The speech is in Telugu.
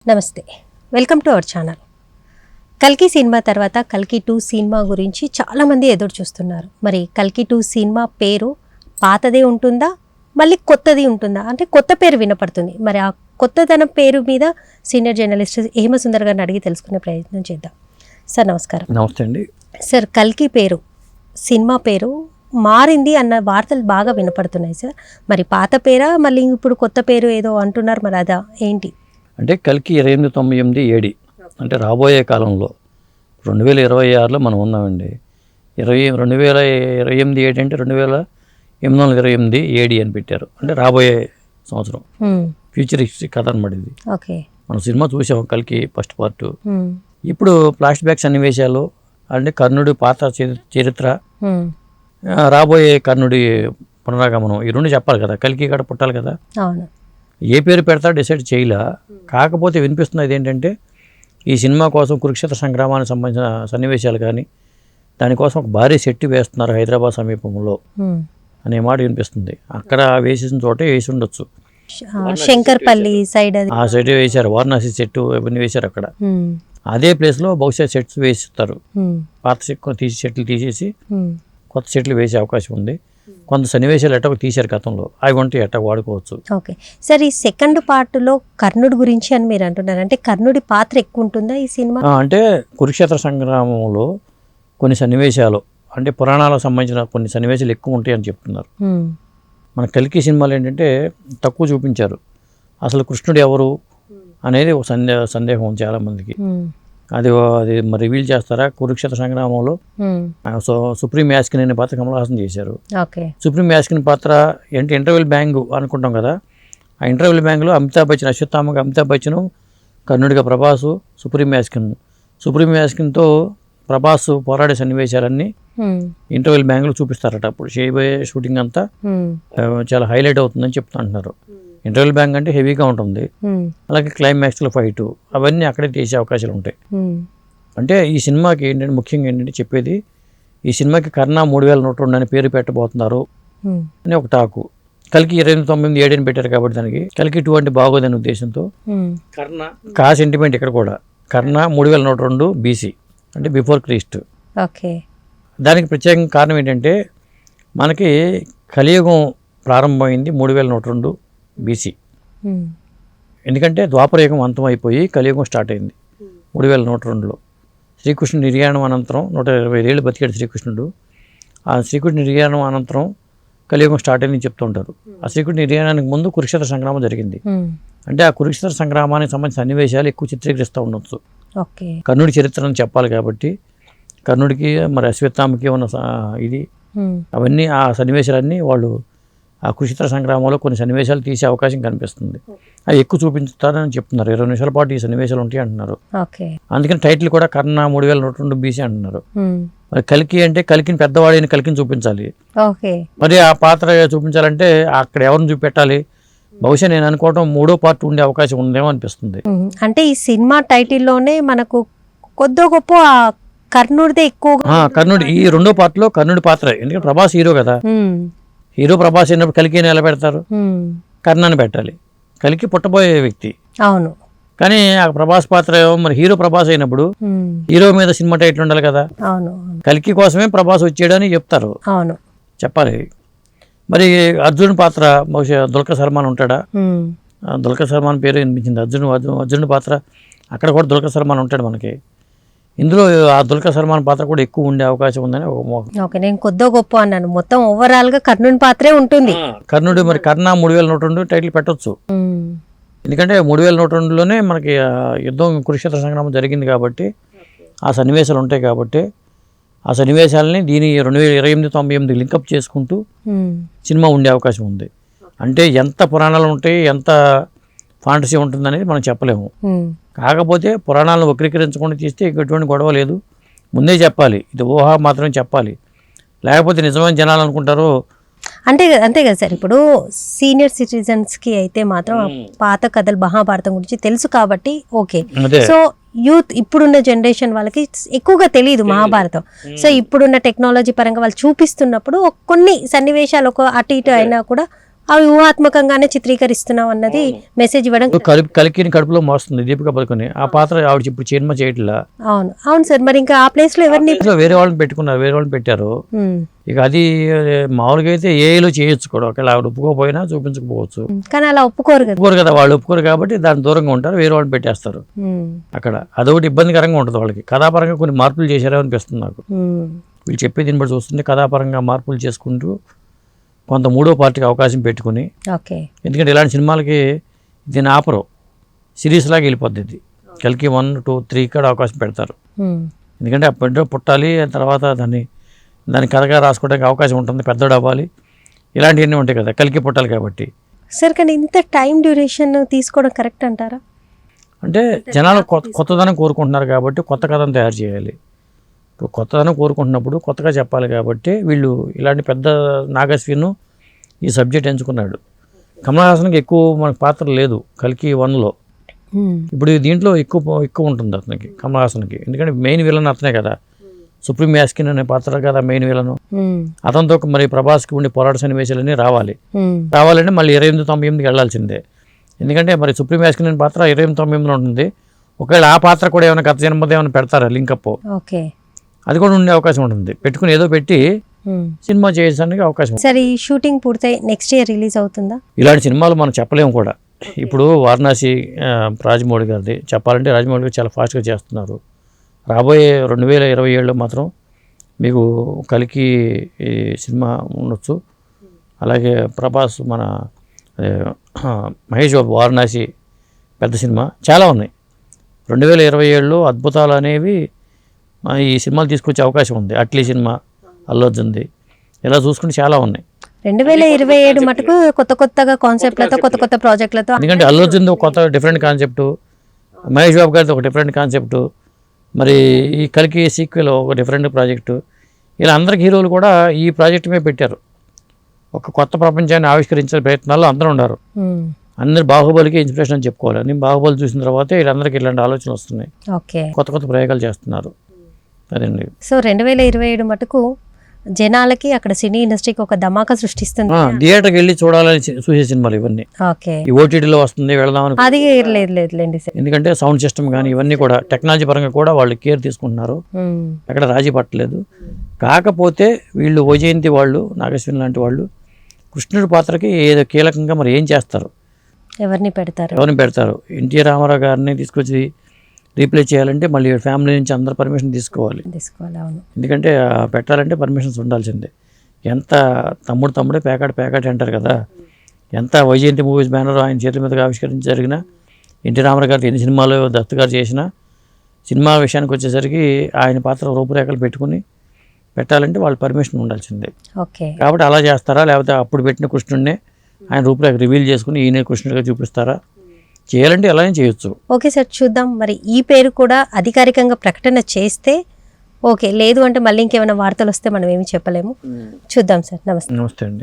నమస్తే, వెల్కమ్ టు అవర్ ఛానల్. కల్కి సినిమా తర్వాత కల్కి 2 సినిమా గురించి చాలామంది ఎదురు చూస్తున్నారు. మరి కల్కి 2 సినిమా పేరు పాతదే ఉంటుందా, మళ్ళీ కొత్తది ఉంటుందా? అంటే కొత్త పేరు వినపడుతుంది. మరి ఆ కొత్తదనం పేరు మీద సీనియర్ జర్నలిస్ట్ హేమసుందర్ గారిని అడిగి తెలుసుకునే ప్రయత్నం చేద్దాం. సార్ నమస్కారం. నమస్తే అండి. సార్, కల్కి పేరు, సినిమా పేరు మారింది అన్న వార్తలు బాగా వినపడుతున్నాయి సార్. మరి పాత పేరా, మళ్ళీ ఇప్పుడు కొత్త పేరు ఏదో అంటున్నారు, మరి అదా ఏంటి? అంటే కల్కి 2898 ఏడి అంటే రాబోయే కాలంలో 2026లో మనం ఉన్నామండి. 2028 ఏడి అంటే 2828 ఏడి అని పెట్టారు. అంటే రాబోయే సంవత్సరం, ఫ్యూచర్ హిస్టరీ కథ అనమాట ఇది. ఓకే, మనం సినిమా చూసాం కల్కి ఫస్ట్ పార్ట్. ఇప్పుడు ఫ్లాష్ బ్యాక్ సన్నివేశాలు అంటే కర్ణుడి పాత చరిత్ర, రాబోయే కర్ణుడి పునరాగమనం, ఈ రెండు చెప్పాలి కదా. కల్కి ఇక్కడ పుట్టాలి కదా. అవును. ఏ పేరు పెడతా డిసైడ్ చేయలే. కాకపోతే వినిపిస్తున్నది ఏంటంటే ఈ సినిమా కోసం కురుక్షేత్ర సంగ్రామానికి సంబంధించిన సన్నివేశాలు కానీ దానికోసం ఒక భారీ సెట్ వేస్తున్నారు హైదరాబాద్ సమీపంలో అనే మాట వినిపిస్తుంది. అక్కడ వేసిన చోటే వేసి ఉండొచ్చు. శంకర్పల్లి సైడ్ ఆ సెట్ వేశారు, వారణాసి సెట్ ఇవన్నీ వేశారు అక్కడ. అదే ప్లేస్లో బహుశా సెట్స్ వేసిస్తారు. పాత సెట్లు తీసేసి కొత్త సెట్లు వేసే అవకాశం ఉంది. కొంత సన్నివేశాలు ఎట్టకు తీశారు గతంలో, అవి ఉంటే ఎట్టకు వాడుకోవచ్చు. ఓకే సార్, ఈ సెకండ్ పార్ట్లో కర్ణుడి గురించి అని మీరు అంటున్నారు. అంటే కర్ణుడి పాత్ర ఎక్కువ ఉంటుందా ఈ సినిమా? అంటే కురుక్షేత్ర సంగ్రామంలో కొన్ని సన్నివేశాలు అంటే పురాణాలకు సంబంధించిన కొన్ని సన్నివేశాలు ఎక్కువ ఉంటాయి అని చెప్తున్నారు. మన కల్కి సినిమాలు ఏంటంటే తక్కువ చూపించారు. అసలు కృష్ణుడు ఎవరు అనేది ఒక సందేహం ఉంది చాలామందికి. అది మరి రివీల్ చేస్తారా? కురుక్షేత్ర సంగ్రామంలో సుప్రీం యాస్కిన్ అనే పాత్ర కమల్ హాసన్ చేశారు. సుప్రీం యాస్కిన్ పాత్ర ఏంటి, ఇంటర్వెల్ బ్యాంగ్ అనుకుంటాం కదా. ఆ ఇంటర్వెల్ బ్యాంగ్లో అమితాబ్ బచ్చన్, అశ్వత్థామగా అమితాబ్ బచ్చన్, కర్ణుడిగా ప్రభాసు, సుప్రీం యాస్కిన్తో ప్రభాస్ పోరాడే సన్నివేశాలన్నీ ఇంటర్వెల్ బ్యాంగ్లో చూపిస్తారట. అప్పుడు చేయబోయే షూటింగ్ అంతా చాలా హైలైట్ అవుతుందని చెప్తుంటున్నారు. ఇంటర్వెల్ బ్యాంక్ అంటే హెవీగా ఉంటుంది, అలాగే క్లైమాక్స్లో ఫైట్ అవన్నీ అక్కడే తీసే అవకాశాలు ఉంటాయి. అంటే ఈ సినిమాకి ఏంటంటే ముఖ్యంగా ఏంటంటే చెప్పేది, ఈ సినిమాకి కర్ణ 3102 అని పేరు పెట్టబోతున్నారు అని ఒక టాకు. కల్కి 2898 ఏడని పెట్టారు కాబట్టి దానికి కల్కి 2 అంటే బాగోదనే ఉద్దేశంతో కర్ణ కా సెంటిమెంట్ ఇక్కడ కూడా కర్ణ 3102 బీసీ అంటే బిఫోర్ క్రీస్ట్. ఓకే, దానికి ప్రత్యేకంగా కారణం ఏంటంటే మనకి కలియుగం ప్రారంభమైంది 3102 బీసీ. ఎందుకంటే ద్వాపరయుగం అంతమైపోయి కలియుగం స్టార్ట్ అయింది 3102లో. శ్రీకృష్ణుడి నిర్యాణం అనంతరం 125 ఏళ్ళు బతికాడు శ్రీకృష్ణుడు. ఆ శ్రీకృష్ణుడి నిర్యాణం అనంతరం కలియుగం స్టార్ట్ అయిందని చెప్తుంటారు. ఆ శ్రీకృష్ణుడి నిర్యాణానికి ముందు కురుక్షేత్ర సంగ్రామం జరిగింది. అంటే ఆ కురుక్షేత్ర సంగ్రామానికి సంబంధించిన సన్నివేశాలు ఎక్కువ చిత్రీకరిస్తూ ఉండొచ్చు. కర్ణుడి చరిత్రను చెప్పాలి కాబట్టి కర్ణుడికి మరి అశ్వత్థామకి ఉన్న ఇది అవన్నీ ఆ సన్నివేశాలన్నీ వాళ్ళు ఆ కురుక్షేత్ర సంగ్రామంలో కొన్ని సన్నివేశాలు తీసే అవకాశం కనిపిస్తుంది. అవి ఎక్కువ చూపించుతారని చెప్తున్నారు. 20 నిమిషాల పాటు ఈ సన్నివేశాలు ఉంటాయి అంటున్నారు. అందుకని టైటిల్ కూడా కర్ణ 3102 బీసీ అంటున్నారు. మరి కల్కి అంటే కల్కిని పెద్దవాడిని కల్కిని చూపించాలి. మరి ఆ పాత్ర చూపించాలంటే అక్కడ ఎవరిని చూపెట్టాలి? బహుశా నేను అనుకోవటం 3వ పార్ట్ ఉండే అవకాశం ఉందేమో అనిపిస్తుంది. అంటే ఈ సినిమా టైటిల్లోనే మనకు కొద్ది గొప్ప కర్ణుడిదే ఎక్కువ. కర్ణుడు ఈ 2వ పార్ట్లో కర్ణుడి పాత్ర, ఎందుకంటే ప్రభాస్ హీరో కదా. హీరో ప్రభాస్ అయినప్పుడు కల్కిని ఎలా పెడతారు? కర్ణాన్ని పెట్టాలి. కల్కి పుట్టబోయే వ్యక్తి. అవును. కానీ ఆ ప్రభాస్ పాత్ర మరి హీరో ప్రభాస్ అయినప్పుడు హీరో మీద సినిమా టైటిల్ ఉండాలి కదా. కల్కి కోసమే ప్రభాస్ వచ్చాడని చెప్తారు. అవును, చెప్పాలి. మరి అర్జున్ పాత్ర బహుశా దుల్కర్ సల్మాన్ ఉంటాడా? దుల్కర్ సల్మాన్ పేరు వినిపించింది. అర్జునుడి పాత్ర అక్కడ కూడా దుల్కర్ సల్మాన్ ఉంటాడు మనకి. ఇందులో ఆ దుల్కర్ సల్మాన్ పాత్ర కూడా ఎక్కువ ఉండే అవకాశం ఉందని ఓకే, నేను కొద్దో గొప్ప అన్నాను. మొత్తం ఓవరాల్ గా కర్ణుడి పాత్రే ఉంటుంది. కర్ణుడు మరి కర్ణ 3102 టైటిల్ పెట్టొచ్చు. ఎందుకంటే 3102లోనే మనకి యుద్ధం కురుక్షేత్ర సంగ్రామం జరిగింది కాబట్టి ఆ సన్నివేశాలు ఉంటాయి కాబట్టి ఆ సన్నివేశాలని దీని 2898 లింకప్ చేసుకుంటూ సినిమా ఉండే అవకాశం ఉంది. అంటే ఎంత పురాణాలు ఉంటాయి, ఎంత ఫాంటసీ ఉంటుందనేది మనం చెప్పలేము. కాకపోతే పురాణాలను వక్రీకరించకుండా తీస్తే ఎటువంటి గొడవ లేదు. ముందే చెప్పాలి, ఇది ఊహా మాత్రమే చెప్పాలి. లేకపోతే నిజమైన జనాలు అనుకుంటారు. అంతే కదా సార్. ఇప్పుడు సీనియర్ సిటిజన్స్కి అయితే మాత్రం పాత కథలు మహాభారతం గురించి తెలుసు కాబట్టి ఓకే. సో యూత్ ఇప్పుడున్న జనరేషన్ వాళ్ళకి ఎక్కువగా తెలియదు మహాభారతం. సో ఇప్పుడున్న టెక్నాలజీ పరంగా వాళ్ళు చూపిస్తున్నప్పుడు కొన్ని సన్నివేశాలు ఒక అటు ఇటు అయినా కూడా అవి ఊహాత్మకంగానే చిత్రీకరిస్తున్నాం అన్నది మెసేజ్ ఇవ్వడం. కలికిని కడుపులో మోస్తుంది దీపిక పదుకొని, ఆ పాత్ర ఆవిడ ఇప్పుడు సినిమా చేయట్లా. అవును అవును సార్, మరి ఇంకా ఆ ప్లేస్ లో ఎవరిని వేరే వాళ్ళని పెట్టుకున్నారు, వేరే వాళ్ళని పెట్టారు. ఇక అది మామూలుగా అయితే ఏలో చేయొచ్చు కూడా, ఒకవేళ ఆవిడ ఒప్పుకోపోయినా చూపించకపోవచ్చు. కానీ అలా ఒప్పుకోరు కదా, వాళ్ళు ఒప్పుకోరు కాబట్టి దాని దూరంగా ఉంటారు, వేరే వాళ్ళని పెట్టేస్తారు అక్కడ. అదొకటి ఇబ్బందికరంగా ఉంటుంది వాళ్ళకి. కథాపరంగా కొన్ని మార్పులు చేశారో అనిపిస్తుంది నాకు. వీళ్ళు చెప్పే దీన్ని బట్టి చూస్తుంటే కథాపరంగా మార్పులు చేసుకుంటూ కొంత మూడో పార్టీకి అవకాశం పెట్టుకుని, ఎందుకంటే ఇలాంటి సినిమాలకి దీన్ని ఆపరు, సిరీస్ లాగా వెళ్ళిపోద్ది ఇది. కల్కి 1, 2, 3 కూడా అవకాశం పెడతారు. ఎందుకంటే ఆ పెద్ద పుట్టాలి, తర్వాత దాన్ని కథగా రాసుకోవడానికి అవకాశం ఉంటుంది, పెద్దోడు అవ్వాలి, ఇలాంటివన్నీ ఉంటాయి కదా, కల్కి పుట్టాలి కాబట్టి. సార్ కానీ ఇంత టైం డ్యూరేషన్ తీసుకోవడం కరెక్ట్ అంటారా? అంటే జనాలు కొత్తదనం కోరుకుంటున్నారు కాబట్టి కొత్త కథను తయారు చేయాలి. ఇప్పుడు కొత్తదనం కోరుకుంటున్నప్పుడు కొత్తగా చెప్పాలి కాబట్టి వీళ్ళు ఇలాంటి పెద్ద నాగశ్విన్ ఈ సబ్జెక్ట్ ఎంచుకున్నాడు. కమల్ హాసన్కి ఎక్కువ మనకు పాత్ర లేదు కల్కి 1లో. ఇప్పుడు దీంట్లో ఎక్కువ ఉంటుంది అతనికి, కమల్ హాసన్కి. ఎందుకంటే మెయిన్ విలన్ అతనే కదా, సుప్రీం యాస్కిన్ అనే పాత్ర కదా మెయిన్ విలను. అతనితో మరి ప్రభాస్కి ఉండే పోరాట సన్నివేశాలన్నీ రావాలంటే మళ్ళీ 28-98కి వెళ్ళాల్సిందే. ఎందుకంటే మరి సుప్రీం యాస్కిన్ అనే పాత్ర 28-99లో ఉంటుంది. ఒకవేళ ఆ పాత్ర కూడా ఏమైనా గత జన్మది ఏమైనా పెడతారా లింకప్, అది కూడా ఉండే అవకాశం ఉంటుంది. పెట్టుకుని ఏదో పెట్టి సినిమా చేయడానికి అవకాశం. సరే, ఈ షూటింగ్ పూర్తయి నెక్స్ట్ ఇయర్ రిలీజ్ అవుతుందా? ఇలాంటి సినిమాలు మనం చెప్పలేము కూడా. ఇప్పుడు వారణాసి రాజమౌళి గారిది చెప్పాలంటే, రాజమౌళి గారు చాలా ఫాస్ట్గా చేస్తున్నారు. రాబోయే 2027లో మాత్రం మీకు కలికి సినిమా ఉండొచ్చు. అలాగే ప్రభాస్, మన మహేష్ బాబు వారణాసి పెద్ద సినిమా చాలా ఉన్నాయి. 2027లో అద్భుతాలు అనేవి ఈ సినిమాలు తీసుకొచ్చే అవకాశం ఉంది. అట్లీ సినిమా, అల్లు అర్జున్ది, ఇలా చూసుకుంటే చాలా ఉన్నాయి. 2027 మటుకు కొత్తగా కాన్సెప్ట్లతో, కొత్త ప్రాజెక్టులతో. ఎందుకంటే అల్లు అర్జున్ది ఒక కొత్త డిఫరెంట్ కాన్సెప్టు, మహేష్ బాబు గారిది ఒక డిఫరెంట్ కాన్సెప్టు, మరి ఈ కలికి సీక్వెల్ ఒక డిఫరెంట్ ప్రాజెక్టు. ఇలా అందరికి హీరోలు కూడా ఈ ప్రాజెక్టు మీద పెట్టారు. ఒక కొత్త ప్రపంచాన్ని ఆవిష్కరించే ప్రయత్నాల్లో అందరూ ఉన్నారు. అందరు బాహుబలికి ఇన్స్పిరేషన్ అని చెప్పుకోవాలి. నేను బాహుబలి చూసిన తర్వాత వీళ్ళందరికీ ఇలాంటి ఆలోచనలు వస్తున్నాయి, కొత్త ప్రయోగాలు చేస్తున్నారు. అదండి. సో 2027 మటుకు జనాలకి అక్కడ సినీ ఇండస్ట్రీకి ఒక ధమాకా సృష్టిస్తుంది. థియేటర్కి వెళ్ళి చూడాలని చూసే సినిమాలు ఇవన్నీ. ఈ ఓటీటీలో వస్తుంది, వెళదామని. అది లేదులేండి సార్, ఎందుకంటే సౌండ్ సిస్టమ్ కానీ ఇవన్నీ కూడా టెక్నాలజీ పరంగా కూడా వాళ్ళు కేర్ తీసుకుంటున్నారు, అక్కడ రాజీ పట్టలేదు. కాకపోతే వీళ్ళు వైజయంతి వాళ్ళు, నాగశ్విన్ లాంటి వాళ్ళు కృష్ణుడి పాత్రకి ఏదో కీలకంగా మరి ఏం చేస్తారు, ఎవరిని పెడతారు. ఎన్టీ రామారావు గారిని తీసుకొచ్చి రీప్లేస్ చేయాలంటే మళ్ళీ ఫ్యామిలీ నుంచి అందరు పర్మిషన్ తీసుకోవాలి. ఎందుకంటే పెట్టాలంటే పర్మిషన్స్ ఉండాల్సిందే. ఎంత తమ్ముడే ప్యాకెట్ అంటారు కదా, ఎంత వైజయంతి మూవీస్ బ్యానర్ ఆయన చేతుల మీదుగా ఆవిష్కరించి జరిగినా, ఎన్టీ రామారావు గారికి ఎన్ని సినిమాలు దత్తు గారు చేసినా, సినిమా విషయానికి వచ్చేసరికి ఆయన పాత్ర రూపురేఖలు పెట్టుకుని పెట్టాలంటే వాళ్ళ పర్మిషన్ ఉండాల్సిందే. కాబట్టి అలా చేస్తారా, లేకపోతే అప్పుడు పెట్టిన కృష్ణుడినే ఆయన రూపురేఖ రివీల్ చేసుకుని ఈయన కృష్ణుడిగా చూపిస్తారా, చేయాలంటే అలానే చేయొచ్చు. ఓకే సార్, చూద్దాం. మరి ఈ పేరు కూడా అధికారికంగా ప్రకటన చేస్తే ఓకే, లేదు అంటే మళ్ళీ ఇంకేమైనా వార్తలు వస్తే మనం ఏమి చెప్పలేము. చూద్దాం సార్. నమస్తే. నమస్తే అండి.